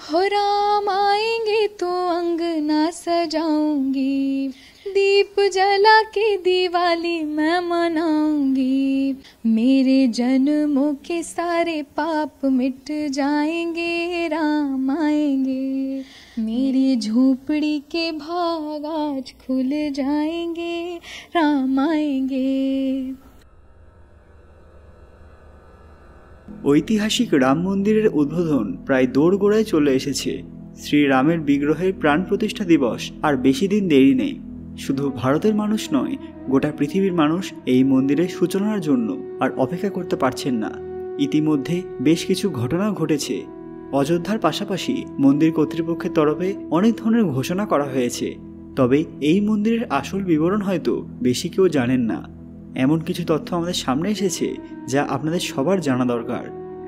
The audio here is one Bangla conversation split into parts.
हो राम आएंगे तो अंगना सजाऊंगी, दीप जला के दिवाली मैं मनाऊंगी, मेरे जन्मों के सारे पाप मिट जाएंगे, राम आएंगे, मेरी झोपड़ी के भाग आज खुल जाएंगे, राम आएंगे। ঐতিহাসিক রাম মন্দিরের উদ্বোধন প্রায় দোরগোড়ায় চলে এসেছে। শ্রীরামের বিগ্রহের প্রাণ প্রতিষ্ঠা দিবস আর বেশি দিন দেরি নেই। শুধু ভারতের মানুষ নয়, গোটা পৃথিবীর মানুষ এই মন্দিরের সূচনার জন্য আর অপেক্ষা করতে পারছেন না। ইতিমধ্যে বেশ কিছু ঘটনাও ঘটেছে। অযোধ্যার পাশাপাশি মন্দির কর্তৃপক্ষের তরফে অনেক ধরনের ঘোষণা করা হয়েছে, তবে এই মন্দিরের আসল বিবরণ হয়তো বেশি কেউ জানেন না। এমন কিছু তথ্য আমাদের সামনে এসেছে যা আপনাদের সবার জানা দরকার।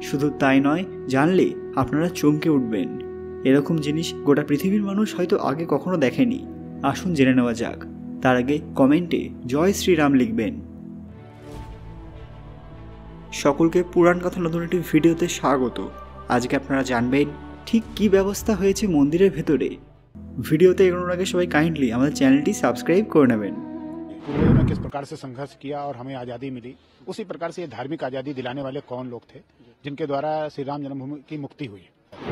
শুধু তাই নয়, জানলে আপনারা চমকে উঠবেন। এরকম জিনিস গোটা পৃথিবীর মানুষ হয়তো আগে কখনো দেখেনি। আসুন জেনে নেওয়া যাক। তার আগে কমেন্টে জয় শ্রীরাম লিখবেন। সকলকে পুরাণ কথা নতুন একটি ভিডিওতে স্বাগত। আজকে আপনারা জানবেন ঠিক কী ব্যবস্থা হয়েছে মন্দিরের ভেতরে। ভিডিওতে এগোনোর আগে সবাই কাইন্ডলি আমাদের চ্যানেলটি সাবস্ক্রাইব করে নেবেন। पूर्वजों ने किस प्रकार से संघर्ष किया और हमें आज़ादी मिली, उसी प्रकार से ये धार्मिक आज़ादी दिलाने वाले कौन लोग थे जिनके द्वारा श्री राम जन्मभूमि की मुक्ति हुई।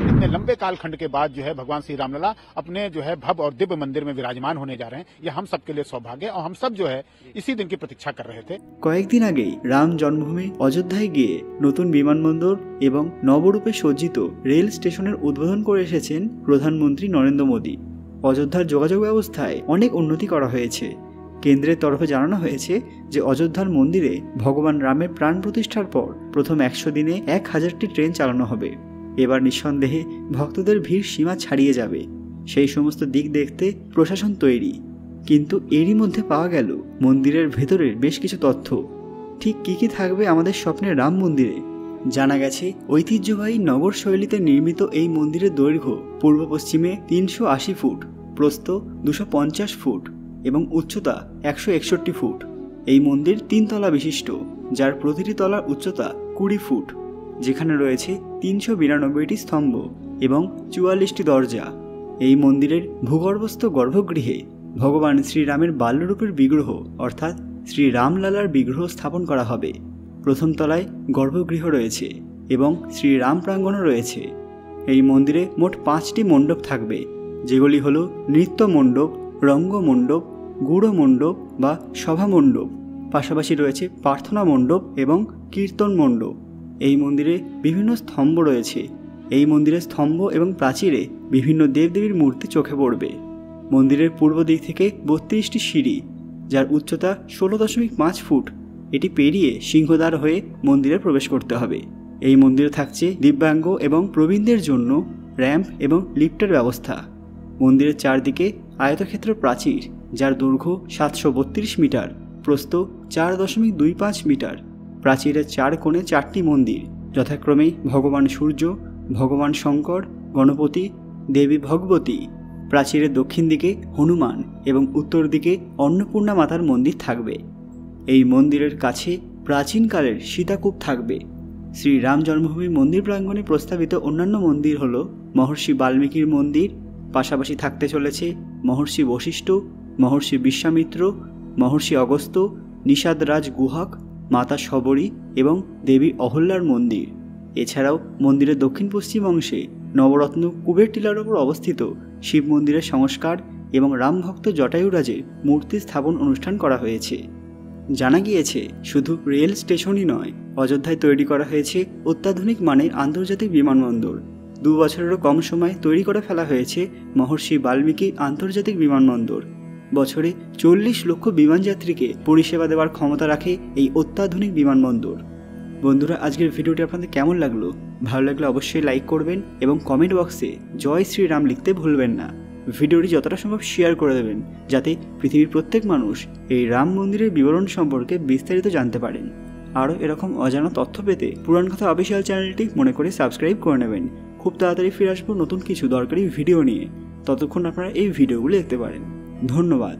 इतने लंबे कालखंड के बाद जो है भगवान श्री रामलला अपने जो है भव्य और दिव्य मंदिर में विराजमान होने जा रहे हैं। ये हम सब के लिए सौभाग्य और हम सब जो है इसी दिन की प्रतीक्षा कर रहे थे। কয়েকদিন আগেই রাম জন্মভূমি অযোধ্যায় গিয়ে নতুন বিমানবন্দর এবং নবরূপে সজ্জিত রেল স্টেশনের উদ্বোধন করে এসেছেন প্রধানমন্ত্রী নরেন্দ্র মোদী। অযোধ্যার যোগাযোগ ব্যবস্থায় অনেক উন্নতি করা হয়েছে। কেন্দ্রের তরফে জানানো হয়েছে যে অযোধ্যার মন্দিরে ভগবান রামের প্রাণ প্রতিষ্ঠার পর প্রথম 100 দিনে 1000টি ট্রেন চালানো হবে। এবার নিঃসন্দেহে ভক্তদের ভিড় সীমা ছাড়িয়ে যাবে। সেই সমস্ত দিক দেখতে প্রশাসন তৈরি। কিন্তু এরই মধ্যে পাওয়া গেল মন্দিরের ভেতরের বেশ কিছু তথ্য। ঠিক কী কী থাকবে আমাদের স্বপ্নের রাম মন্দিরে। জানা গেছে ঐতিহ্যবাহী নগর শৈলীতে নির্মিত এই মন্দিরের দৈর্ঘ্য পূর্ব পশ্চিমে 380 ফুট, প্রস্থ 250 ফুট এবং উচ্চতা 161 ফুট। এই মন্দির 3 তলা বিশিষ্ট, যার প্রতিটি তলার উচ্চতা 20 ফুট, যেখানে রয়েছে 392টি স্তম্ভ এবং 44টি দরজা। এই মন্দিরের ভূগর্ভস্থ গর্ভগৃহে ভগবান শ্রীরামের বাল্যরূপের বিগ্রহ অর্থাৎ শ্রী রামলালার বিগ্রহ স্থাপন করা হবে। প্রথম তলায় গর্ভগৃহ রয়েছে এবং শ্রীরাম প্রাঙ্গণও রয়েছে। এই মন্দিরে মোট 5টি মণ্ডপ থাকবে, যেগুলি হলো নৃত্য মণ্ডপ, রঙ্গমণ্ডপ, গুড়ো মণ্ডপ বা সভা মণ্ডপ। পাশাপাশি রয়েছে প্রার্থনা মণ্ডপ এবং কীর্তন মণ্ডপ। এই মন্দিরে বিভিন্ন স্তম্ভ রয়েছে। এই মন্দিরের স্তম্ভ এবং প্রাচীরে বিভিন্ন দেবদেবীর মূর্তি চোখে পড়বে। মন্দিরের পূর্ব দিক থেকে 32টি সিঁড়ি, যার উচ্চতা 16.5 ফুট, এটি পেরিয়ে সিংহদ্বার হয়ে মন্দিরে প্রবেশ করতে হবে। এই মন্দিরে থাকছে দিব্যাঙ্গ এবং প্রবীণদের জন্য র্যাম্প এবং লিফটের ব্যবস্থা। মন্দিরের চারদিকে আয়তক্ষেত্র প্রাচীর, যার দৈর্ঘ্য 732 মিটার, প্রস্থ 4.25 মিটার। প্রাচীরের 4 কোণে 4টি মন্দির, যথাক্রমে ভগবান সূর্য, ভগবান শঙ্কর, গণপতি, দেবী ভগবতী। প্রাচীরের দক্ষিণ দিকে হনুমান এবং উত্তর দিকে অন্নপূর্ণা মাতার মন্দির থাকবে। এই মন্দিরের কাছে প্রাচীনকালের সীতাকূপ থাকবে। শ্রী রাম জন্মভূমি মন্দির প্রাঙ্গণে প্রস্তাবিত অন্যান্য মন্দির হল মহর্ষি বাল্মীকির মন্দির, পাশাপাশি থাকতে চলেছে মহর্ষি বশিষ্ঠ, মহর্ষি বিশ্বামিত্র, মহর্ষি অগস্ত্য, নিষাদরাজ গুহক, মাতা শবরী এবং দেবী অহল্যার মন্দির। এছাড়াও মন্দিরের দক্ষিণ পশ্চিম অংশে নবরত্ন কুবের টিলার ওপর অবস্থিত শিব মন্দিরের সংস্কার এবং রামভক্ত জটায়ুরাজের মূর্তি স্থাপন অনুষ্ঠান করা হয়েছে। জানা গিয়েছে শুধু রেল স্টেশনই নয়, অযোধ্যায় তৈরি করা হয়েছে অত্যাধুনিক মানের আন্তর্জাতিক বিমানবন্দর। 2 বছরেরও কম সময়ে তৈরি করে ফেলা হয়েছে মহর্ষি বাল্মীকি আন্তর্জাতিক বিমানবন্দর। বছরে 40 লক্ষ বিমানযাত্রীকে পরিষেবা দেওয়ার ক্ষমতা রাখে এই অত্যাধুনিক বিমানবন্দর। বন্ধুরা, আজকের ভিডিওটি আপনাদের কেমন লাগলো? ভালো লাগলে অবশ্যই লাইক করবেন এবং কমেন্ট বক্সে জয় শ্রীরাম লিখতে ভুলবেন না। ভিডিওটি যতটা সম্ভব শেয়ার করে দেবেন, যাতে পৃথিবীর প্রত্যেক মানুষ এই রাম মন্দিরের বিবরণ সম্পর্কে বিস্তারিত জানতে পারেন। আরও এরকম অজানা তথ্য পেতে পুরাণ কথা অফিসিয়াল চ্যানেলটি মনে করে সাবস্ক্রাইব করে নেবেন। খুব তাড়াতাড়ি ফিরে আসবো নতুন কিছু দরকারি ভিডিও নিয়ে। ততক্ষণ আপনারা এই ভিডিওগুলো দেখতে পারেন। ধন্যবাদ।